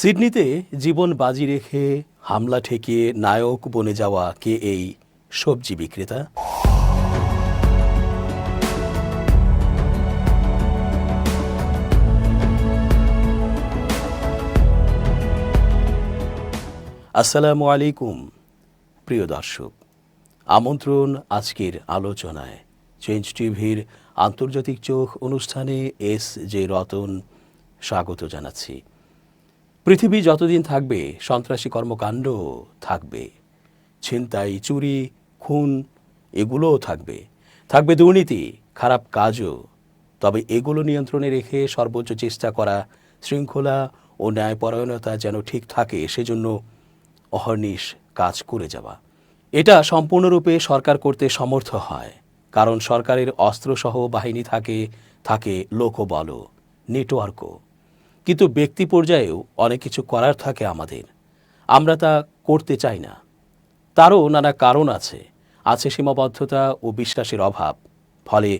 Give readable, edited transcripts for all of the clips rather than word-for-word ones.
সিডনিতে জীবন বাজি রেখে হামলা ঠেকিয়ে নায়ক বনে যাওয়া কে এই সবজি বিক্রেতা? আসসালামু আলাইকুম প্রিয় দর্শক, আমন্ত্রণ আজকের আলোচনায়। চেঞ্জ টিভির আন্তর্জাতিক চোখ অনুষ্ঠানে এস জে রতন স্বাগত জানাচ্ছি। পৃথিবী যতদিন থাকবে সন্ত্রাসী কর্মকাণ্ড থাকবে, ছিনতাই, চুরি, খুন এগুলোও থাকবে দুর্নীতি, খারাপ কাজও। তবে এগুলো নিয়ন্ত্রণে রেখে সর্বোচ্চ চেষ্টা করা, শৃঙ্খলা ও ন্যায়পরায়ণতা যেন ঠিক থাকে সেজন্য অহর্নিশ কাজ করে যাওয়া। এটা সম্পূর্ণরূপে সরকার করতে সমর্থ হয়, কারণ সরকারের অস্ত্রসহ বাহিনী থাকে লোকবল, নেটওয়ার্কও। কিন্তু ব্যক্তি পর্যায়েও অনেক কিছু করার থাকে আমাদের, আমরা তা করতে চাই না। তারও নানা কারণ আছে সীমাবদ্ধতা ও বিশ্বাসের অভাব। ফলে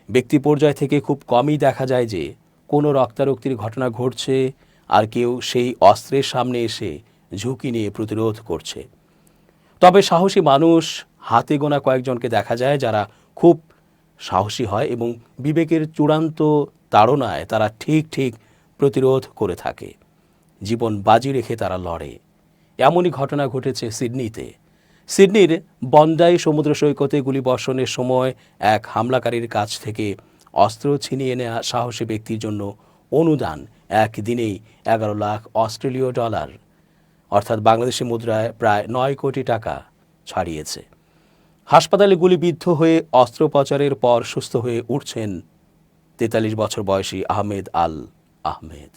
ব্যক্তি পর্যায় থেকে খুব কমই দেখা যায় যে কোনো রক্তারক্তির ঘটনা ঘটছে আর কেউ সেই অস্ত্রের সামনে এসে ঝুঁকি নিয়ে প্রতিরোধ করছে। তবে সাহসী মানুষ হাতে গোনা কয়েকজনকে দেখা যায় যারা খুব সাহসী হয় এবং বিবেকের চূড়ান্ত তাড়নায় তারা ঠিক প্রতিরোধ করে থাকে। জীবন বাজি রেখে তারা লড়ে। এমনই ঘটনা ঘটেছে সিডনিতে। সিডনির বন্ডাই সমুদ্র সৈকতে গুলিবর্ষণের সময় এক হামলাকারীর কাছ থেকে অস্ত্র ছিনিয়ে নেওয়া সাহসী ব্যক্তির জন্য অনুদান একদিনেই 11 লাখ অস্ট্রেলীয় ডলার, অর্থাৎ বাংলাদেশি মুদ্রায় প্রায় 9 কোটি টাকা ছাড়িয়েছে। হাসপাতালে গুলিবিদ্ধ হয়ে অস্ত্রোপচারের পর সুস্থ হয়ে উঠছেন 43 বছর বয়সী আহমেদ আল আহমেদ।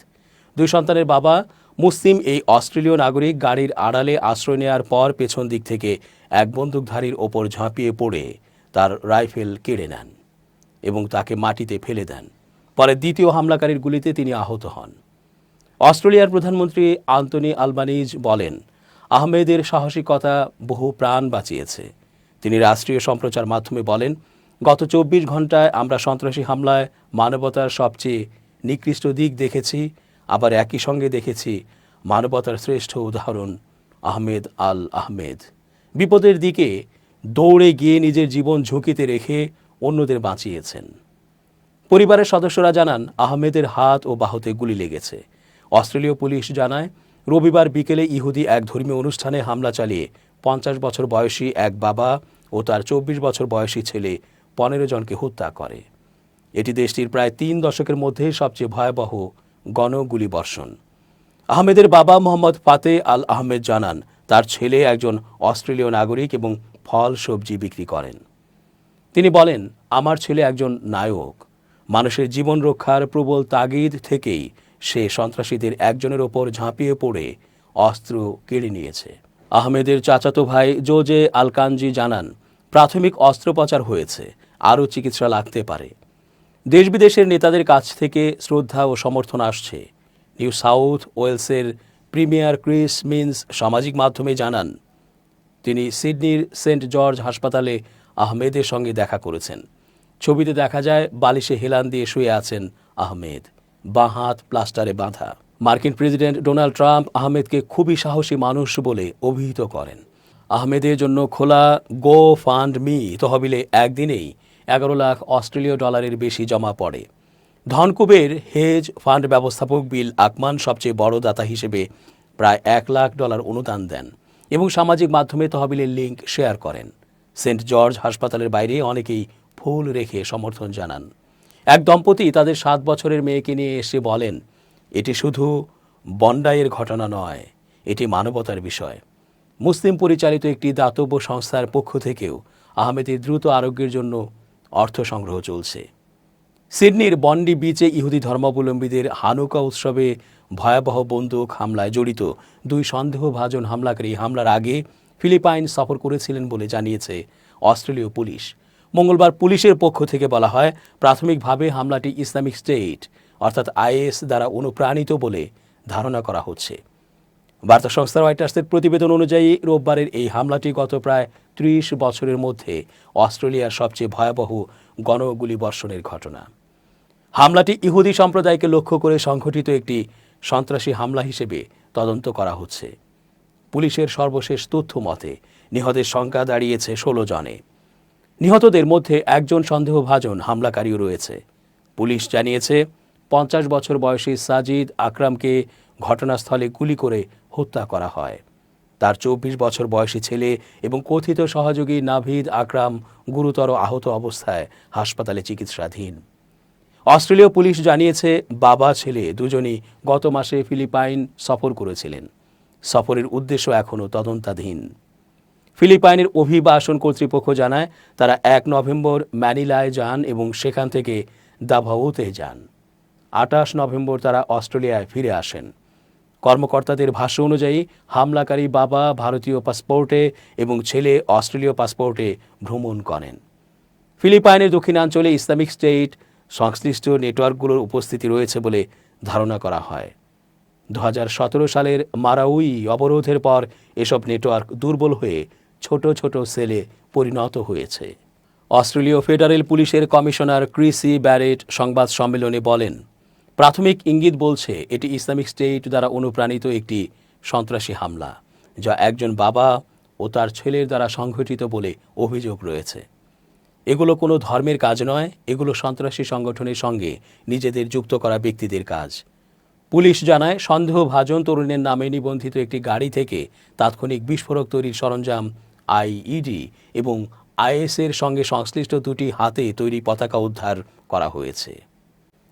2 সন্তানের বাবা মুসলিম এই অস্ট্রেলীয় নাগরিক গাড়ির আড়ালে আশ্রয় নেওয়ার পর পেছন দিক থেকে এক বন্দুকধারীর ওপর ঝাঁপিয়ে পড়ে তার রাইফেল কেড়ে নেন এবং তাকে মাটিতে ফেলে দেন। পরে দ্বিতীয় হামলাকারীর গুলিতে তিনি আহত হন। অস্ট্রেলিয়ার প্রধানমন্ত্রী আন্তনি আলবানিজ বলেন, আহমেদের সাহসিকতা বহু প্রাণ বাঁচিয়েছে। তিনি রাষ্ট্রীয় সম্প্রচার মাধ্যমে বলেন, গত 24 ঘন্টায় আমরা সন্ত্রাসী হামলায় মানবতার সবচেয়ে নিকৃষ্ট দিক দেখেছি, আবার একই সঙ্গে দেখেছি মানবতার শ্রেষ্ঠ উদাহরণ আহমেদ আল আহমেদ। বিপদের দিকে দৌড়ে গিয়ে নিজের জীবন ঝুঁকিতে রেখে অন্যদের বাঁচিয়েছেন। পরিবারের সদস্যরা জানান, আহমেদের হাত ও বাহুতে গুলি লেগেছে। অস্ট্রেলীয় পুলিশ জানায়, রবিবার বিকেলে ইহুদি এক ধর্মীয় অনুষ্ঠানে হামলা চালিয়ে 50 বছর বয়সী এক বাবা ও তার 24 বছর বয়সী ছেলে 15 জনকে হত্যা করে। এটি দেশটির প্রায় 3 দশকের মধ্যে সবচেয়ে ভয়াবহ গণগুলিবর্ষণ। আহমেদের বাবা মোহাম্মদ ফাতে আল আহমেদ জানান, তার ছেলে একজন অস্ট্রেলীয় নাগরিক এবং ফল সবজি বিক্রি করেন। তিনি বলেন, আমার ছেলে একজন নায়ক। মানুষের জীবন রক্ষার প্রবল তাগিদ থেকেই সে সন্ত্রাসীদের একজনের ওপর ঝাঁপিয়ে পড়ে অস্ত্র কেড়ে নিয়েছে। আহমেদের চাচাতো ভাই জোজে আলকানজি জানান, প্রাথমিক অস্ত্রোপচার হয়েছে, আরও চিকিৎসা লাগতে পারে। দেশ বিদেশের নেতাদের কাছ থেকে শ্রদ্ধা ও সমর্থন আসছে। নিউ সাউথ ওয়েলসের প্রিমিয়ার ক্রিস মিন্স সামাজিক মাধ্যমে জানান, তিনি সিডনির সেন্ট জর্জ হাসপাতালে আহমেদের সঙ্গে দেখা করেছেন। ছবিতে দেখা যায় বালিশে হেলান দিয়ে শুয়ে আছেন আহমেদ, বাঁ হাত প্লাস্টারে বাঁধা। মার্কিন প্রেসিডেন্ট ডোনাল্ড ট্রাম্প আহমেদকে খুবই সাহসী মানুষ বলে অভিহিত করেন। আহমেদের জন্য খোলা গো ফান্ড মি তহবিলে একদিনেই 11 লাখ অস্ট্রেলীয় ডলারের বেশি জমা পড়ে। ধনকুবের হেজ ফান্ড ব্যবস্থাপক বিল আকমান সবচেয়ে বড় দাতা হিসেবে প্রায় 1 লাখ ডলার অনুদান দেন এবং সামাজিক মাধ্যমে তহবিলের লিঙ্ক শেয়ার করেন। সেন্ট জর্জ হাসপাতালের বাইরে অনেকেই ফুল রেখে সমর্থন জানান। এক দম্পতি তাদের 7 বছরের মেয়েকে নিয়ে এসে বলেন, এটি শুধু বন্ডাইয়ের ঘটনা নয়, এটি মানবতার বিষয়। মুসলিম পরিচালিত একটি দাতব্য সংস্থার পক্ষ থেকেও আহমেদের দ্রুত আরোগ্যের জন্য অর্থ সংগ্রহ চলছে। সিডনির বন্ডি বিচে ইহুদি ধর্মাবলম্বীদের হানুকা উৎসবে ভয়াবহ বন্দুক হামলায় জড়িত 2 সন্দেহভাজন হামলাকারী হামলার আগে ফিলিপাইন সফর করেছিলেন বলে জানিয়েছে অস্ট্রেলীয় পুলিশ। মঙ্গলবার পুলিশের পক্ষ থেকে বলা হয়, প্রাথমিকভাবে হামলাটি ইসলামিক স্টেট অর্থাৎ আইএস দ্বারা অনুপ্রাণিত বলে ধারণা করা হচ্ছে। বার্তা সংস্থা রয়টার্সের প্রতিবেদন অনুযায়ী রোববারের এই হামলাটি গত প্রায় 30 বছরের মধ্যে অস্ট্রেলিয়ার সবচেয়ে ভয়াবহ গণগুলিবর্ষণের ঘটনা। হামলাটি ইহুদি সম্প্রদায়কে লক্ষ্য করে সংঘটিত একটি সন্ত্রাসী হামলা হিসেবে তদন্ত করা হচ্ছে। পুলিশের সর্বশেষ তথ্য মতে নিহতের সংখ্যা দাঁড়িয়েছে 16 জনে। নিহতদের মধ্যে একজন সন্দেহভাজন হামলাকারীও রয়েছে। পুলিশ জানিয়েছে 50 বছর বয়সী সাজিদ আকরামকে ঘটনাস্থলে গুলি করে হত্যা করা হয়। তার 24 বছর বয়সী ছেলে এবং কথিত সহযোগী নাভিদ আকরাম গুরুতর আহত অবস্থায় হাসপাতালে চিকিৎসাধীন। অস্ট্রেলীয় পুলিশ জানিয়েছে বাবা ছেলে দুজনই গত মাসে ফিলিপাইন সফর করেছিলেন। সফরের উদ্দেশ্য এখনও তদন্তাধীন। ফিলিপাইনের অভিবাসন কর্তৃপক্ষ জানায় তারা 1 নভেম্বর ম্যানিলায় যান এবং সেখান থেকে দাভাওতে যান। 28 নভেম্বর তারা অস্ট্রেলিয়ায় ফিরে আসেন। কর্মকর্তাদের ভাষ্য অনুযায়ী হামলাকারী বাবা ভারতীয় পাসপোর্টে এবং ছেলে অস্ট্রেলীয় পাসপোর্টে ভ্রমণ করেন। ফিলিপাইনের দক্ষিণাঞ্চলে ইসলামিক স্টেট সংশ্লিষ্ট নেটওয়ার্কগুলোর উপস্থিতি রয়েছে বলে ধারণা করা হয়। 2017 সালের মারাউই অবরোধের পর এসব নেটওয়ার্ক দুর্বল হয়ে ছোট ছোট সেলে পরিণত হয়েছে। অস্ট্রেলীয় ফেডারেল পুলিশের কমিশনার ক্রিসি ব্যারেট সংবাদ সম্মেলনে বলেন, প্রাথমিক ইঙ্গিত বলছে এটি ইসলামিক স্টেট দ্বারা অনুপ্রাণিত একটি সন্ত্রাসী হামলা, যা একজন বাবা ও তার ছেলের দ্বারা সংঘটিত বলে অভিযোগ রয়েছে। এগুলো কোনো ধর্মের কাজ নয়, এগুলো সন্ত্রাসী সংগঠনের সঙ্গে নিজেদের যুক্ত করা ব্যক্তিদের কাজ। পুলিশ জানায় সন্দেহভাজন তরুণের নামে নিবন্ধিত একটি গাড়ি থেকে তাৎক্ষণিক বিস্ফোরক তৈরির সরঞ্জাম, আইইডি এবং আইএসের সঙ্গে সংশ্লিষ্ট 2টি হাতে তৈরি পতাকা উদ্ধার করা হয়েছে।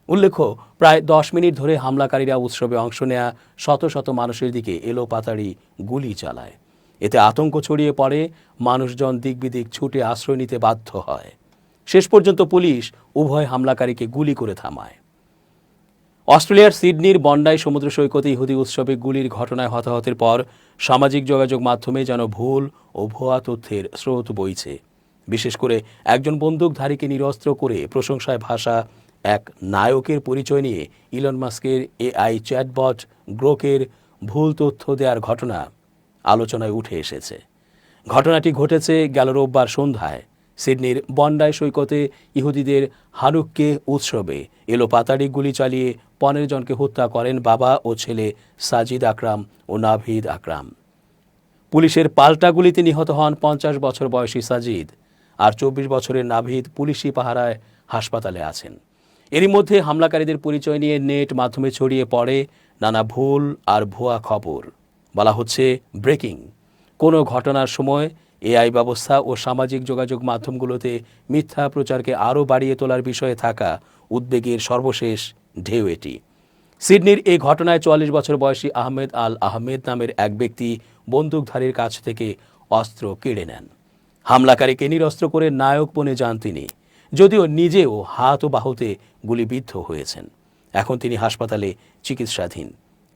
উল্লেখ্য, প্রায় 10 মিনিট ধরে হামলাকারীরা উৎসবে অংশ নেয়া শত শত মানুষের দিকে এলোপাতাড়ি গুলি চালায়। এতে আতঙ্ক ছড়িয়ে পড়ে, মানুষজন দিকবিদিক ছুটে আশ্রয় নিতে বাধ্য হয়। শেষ পর্যন্ত পুলিশ উভয় হামলাকারীকে গুলি করে থামায়। অস্ট্রেলিয়ার সিডনির বন্ডাই সমুদ্র সৈকতে ইহুদি উৎসবে গুলির ঘটনায় হতাহতের পর সামাজিক যোগাযোগ মাধ্যমে যেন ভুল ও ভুয়া তথ্যের স্রোত বইছে। বিশেষ করে একজন বন্দুকধারীকে নিরস্ত্র করে প্রশংসায় ভাসা এক নায়কের পরিচয় নিয়ে ইলন মাস্কের এআই চ্যাটবট গ্রোকের ভুল তথ্য দেওয়ার ঘটনা আলোচনায় উঠে এসেছে। ঘটনাটি ঘটেছে গেল রোববার সন্ধ্যায়। সিডনির বন্ডাই সৈকতে ইহুদিদের হানুক্কে উৎসবে এলোপাতাড়ি গুলি চালিয়ে 15 জনকে হত্যা করেন বাবা ও ছেলে সাজিদ আকরাম ও নাভিদ আকরাম। পুলিশের পাল্টা গুলিতে নিহত হন 50 বছর বয়সী সাজিদ, আর 24 বছরের নাভিদ পুলিশি পাহারায় হাসপাতালে আছেন। এরই মধ্যে হামলাকারীদের পরিচয় নিয়ে নেট মাধ্যমে ছড়িয়ে পড়ে নানা ভুল আর ভুয়া খবর। বলা হচ্ছে ব্রেকিং। কোনো ঘটনার সময় এআই ব্যবস্থা ও সামাজিক যোগাযোগ মাধ্যমগুলোতে মিথ্যা প্রচারকে আরও বাড়িয়ে তোলার বিষয়ে থাকা উদ্বেগের সর্বশেষ ঢেউ এটি। সিডনির এই ঘটনায় 44 বছর বয়সী আহমেদ আল আহমেদ নামের এক ব্যক্তি বন্দুকধারীর কাছ থেকে অস্ত্র কেড়ে নেন। হামলাকারীকে নিরস্ত্র করে নায়ক বনে যান তিনি, যদিও নিজেও হাত ও বাহুতে গুলিবিদ্ধ হয়েছেন। এখন তিনি হাসপাতালে চিকিৎসাধীন।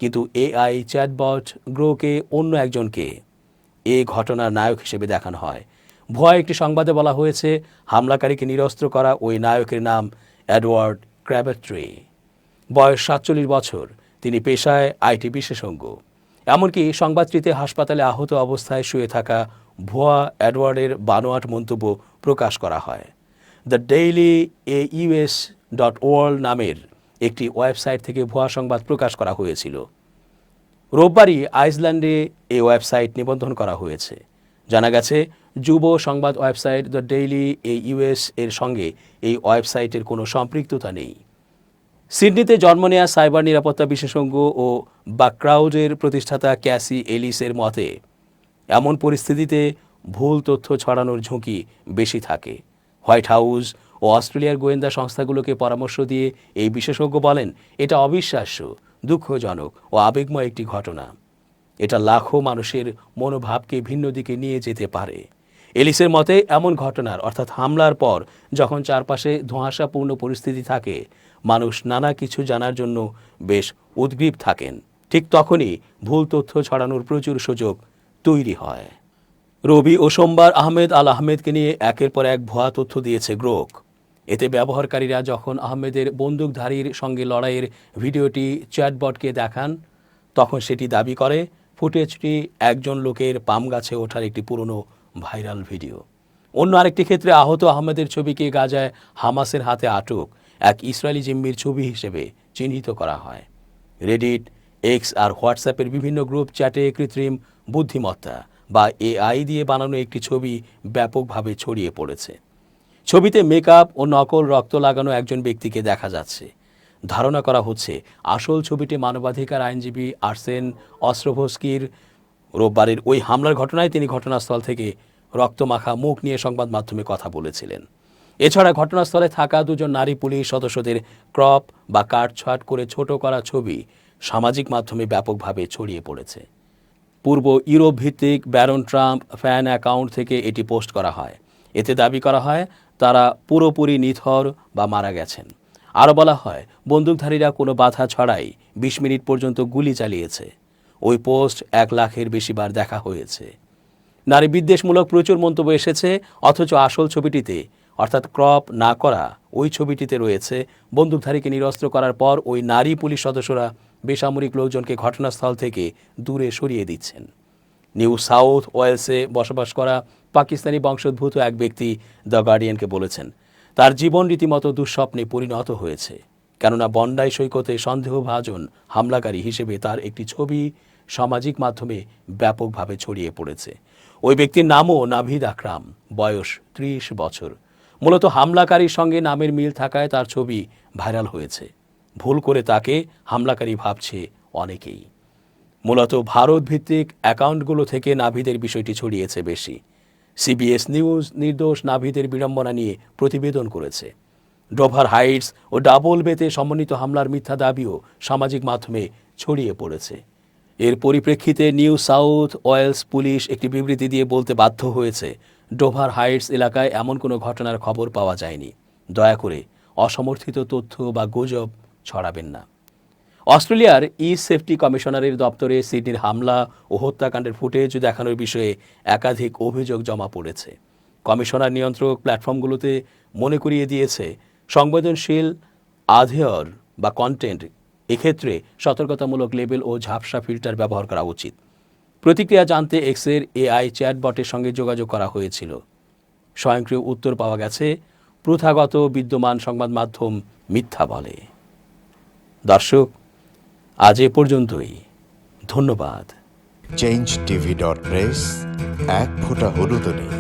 কিন্তু এআই চ্যাটবট গ্রোকে অন্য একজনকে এ ঘটনার নায়ক হিসেবে দেখানো হয়। ভুয়া একটি সংবাদে বলা হয়েছে হামলাকারীকে নিরস্ত্র করা ওই নায়কের নাম এডওয়ার্ড ক্র্যাবট্রি। বয়স 47 বছর। তিনি পেশায় আইটি বিশেষজ্ঞ। এমনকি সংবাদটিতে হাসপাতালে আহত অবস্থায় শুয়ে থাকা ভুয়া এডওয়ার্ডের বানোয়াট মন্তব্য প্রকাশ করা হয়। দ্য ডেইলি AUS.org নামের একটি ওয়েবসাইট থেকে ভুয়া সংবাদ প্রকাশ করা হয়েছিল। রোববারই আইসল্যান্ডে এই ওয়েবসাইট নিবন্ধন করা হয়েছে। জানা গেছে যুব সংবাদ ওয়েবসাইট দ্য ডেইলি AUS এর সঙ্গে এই ওয়েবসাইটের কোনো সম্পৃক্ততা নেই। সিডনিতে জন্ম নেয়া সাইবার নিরাপত্তা বিশেষজ্ঞ ও বাকক্রাউডের প্রতিষ্ঠাতা ক্যাসি এলিসের মতে এমন পরিস্থিতিতে ভুল তথ্য ছড়ানোর ঝুঁকি বেশি থাকে। হোয়াইট হাউস ও অস্ট্রেলিয়ার গোয়েন্দা সংস্থাগুলোকে পরামর্শ দিয়ে এই বিশেষজ্ঞ বলেন, এটা অবিশ্বাস্য, দুঃখজনক ও আবেগময় একটি ঘটনা। এটা লাখো মানুষের মনোভাবকে ভিন্ন দিকে নিয়ে যেতে পারে। এলিসের মতে এমন ঘটনার অর্থাৎ হামলার পর যখন চারপাশে ধোঁয়াশাপূর্ণ পরিস্থিতি থাকে, মানুষ নানা কিছু জানার জন্য বেশ উদ্গ্রীব থাকেন। ঠিক তখনই ভুল তথ্য ছড়ানোর প্রচুর সুযোগ তৈরি হয়। রবি ও সোমবার আহমেদ আল আহমেদকে নিয়ে একের পর এক ভুয়া তথ্য দিয়েছে গ্রোক। এতে ব্যবহারকারীরা যখন আহমেদের বন্দুকধারীর সঙ্গে লড়াইয়ের ভিডিওটি চ্যাটবটকে দেখান, তখন সেটি দাবি করে ফুটেজটি একজন লোকের পাম গাছে ওঠার একটি পুরনো ভাইরাল ভিডিও। অন্য আরেকটি ক্ষেত্রে আহত আহমেদের ছবিকে গাজায় হামাসের হাতে আটক এক ইসরায়েলি জিম্মির ছবি হিসেবে চিহ্নিত করা হয়। রেডিট এক্স আর হোয়াটসঅ্যাপের বিভিন্ন গ্রুপ চ্যাটে কৃত্রিম বুদ্ধিমত্তা বা এআই দিয়ে বানানো একটি ছবি ব্যাপকভাবে ছড়িয়ে পড়েছে। ছবিতে মেকআপ ও নকল রক্ত লাগানো একজন ব্যক্তিকে দেখা যাচ্ছে। ধারণা করা হচ্ছে আসল ছবিটি মানবাধিকার আইনজীবী আর্সেন অস্ট্রোভস্কির। রোববারের ওই হামলার ঘটনায় তিনি ঘটনাস্থল থেকে রক্তমাখা মুখ নিয়ে সংবাদ মাধ্যমে কথা বলেছিলেন। এছাড়া ঘটনাস্থলে থাকা দুজন নারী পুলিশ সদস্যদের ক্রপ বা কাটছাঁট করে ছোট করা ছবি সামাজিক মাধ্যমে ব্যাপকভাবে ছড়িয়ে পড়েছে। পূর্ব ইউরোপ ভিত্তিক ব্যারন ট্রাম্প ফ্যান অ্যাকাউন্ট থেকে এটি পোস্ট করা হয়। এতে দাবি করা হয় তারা পুরোপুরি নিথর বা মারা গেছেন। আরও বলা হয় বন্দুকধারীরা কোনো বাধা ছাড়াই ২০ মিনিট পর্যন্ত গুলি চালিয়েছে। ওই পোস্ট ১ লাখের বেশি বার দেখা হয়েছে। নারী বিদ্বেষমূলক প্রচুর মন্তব্য এসেছে, অথচ আসল ছবিটিতে অর্থাৎ ক্রপ না করা ওই ছবিটিতে রয়েছে বন্দুকধারীকে নিরস্ত্র করার পর ওই নারী পুলিশ সদস্যরা বেসামরিক লোকজনকে ঘটনাস্থল থেকে দূরে সরিয়ে দিচ্ছেন। নিউ সাউথ ওয়েলসে বসবাস করা পাকিস্তানি বংশোদ্ভূত এক ব্যক্তি দ্য গার্ডিয়ানকে বলেছেন, তার জীবন রীতিমতো দুঃস্বপ্নে পরিণত হয়েছে, কেননা বন্ডাই সৈকতে সন্দেহভাজন হামলাকারী হিসেবে তার একটি ছবি সামাজিক মাধ্যমে ব্যাপকভাবে ছড়িয়ে পড়েছে। ওই ব্যক্তির নামও নাভিদ আকরাম, বয়স ৩০ বছর। মূলত হামলাকারীর সঙ্গে নামের মিল থাকায় তার ছবি ভাইরাল হয়েছে। ভুল করে তাকে হামলাকারী ভাবছে অনেকেই। মূলত ভারত ভিত্তিক অ্যাকাউন্টগুলো থেকে নাভিদের বিষয়টি ছড়িয়েছে বেশি। সিবিএস নিউজ নির্দোষ নাভিদের বিড়ম্বনা নিয়ে প্রতিবেদন করেছে। ডোভার হাইটস ও ডাবল বেতে সমন্বিত হামলার মিথ্যা দাবিও সামাজিক মাধ্যমে ছড়িয়ে পড়েছে। এর পরিপ্রেক্ষিতে নিউ সাউথ ওয়েলস পুলিশ একটি বিবৃতি দিয়ে বলতে বাধ্য হয়েছে, ডোভার হাইটস এলাকায় এমন কোনো ঘটনার খবর পাওয়া যায়নি। দয়া করে অসমর্থিত তথ্য বা গুজব ছড়াবেন না। অস্ট্রেলিয়ার সেফটি কমিশনারের দপ্তরে সিডনির হামলা ও হত্যাকাণ্ডের ফুটেজ দেখানোর বিষয়ে একাধিক অভিযোগ জমা পড়েছে। কমিশনার নিয়ন্ত্রক প্ল্যাটফর্মগুলোতে মনে করিয়ে দিয়েছে, সংবেদনশীল আধেয়র বা কন্টেন্ট এক্ষেত্রে সতর্কতামূলক লেবেল ও ঝাপসা ফিল্টার ব্যবহার করা উচিত। প্রতিক্রিয়া জানতে এক্সের এআই চ্যাটবটের সঙ্গে যোগাযোগ করা হয়েছিল। স্বয়ংক্রিয় উত্তর পাওয়া গেছে, প্রথাগত বিদ্যমান সংবাদ মাধ্যম মিথ্যা বলে। দর্শক, আজ এ পর্যন্তই। ধন্যবাদ। change tv.press এক ফোঁটা হলুদ নেই।